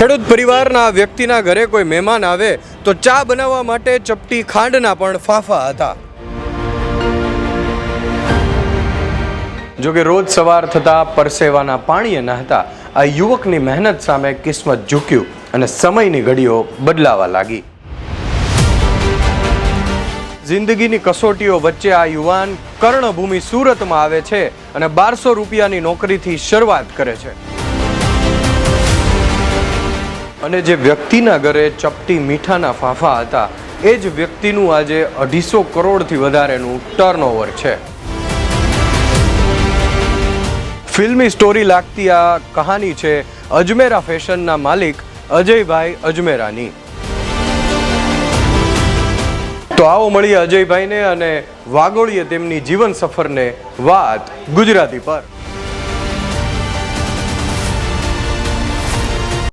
ખેડૂત પરિવારના વ્યક્તિના ઘરે કોઈ મહેમાન આવે તો ચા બનાવવા માટે ચપટી ખાંડના પણ ફાંફા હતા. જોકે રોજ સવાર થતા પરસેવાના પાણીએ નહાતા આ યુવકની મહેનત સામે કિસ્મત ઝૂક્યું અને સમયની ઘડીઓ બદલાવા લાગી. જિંદગીની કસોટીઓ વચ્ચે આ યુવાન કર્ણભૂમિ સુરતમાં આવે છે અને 1200 રૂપિયાની નોકરીથી શરૂઆત કરે છે. અને જે વ્યક્તિના ઘરે ચપટી મીઠાના ફાંફા હતા એ જ વ્યક્તિનું આજે 250 કરોડથી વધારેનું ટર્નઓવર છે. ફિલ્મી સ્ટોરી લાગતી આ કહાની છે અજમેરા ફેશનના માલિક અજયભાઈ અજમેરાની. તો આવો મળીએ અજયભાઈને અને વાગોળીએ તેમની જીવન સફરને વાત ગુજરાતી પર.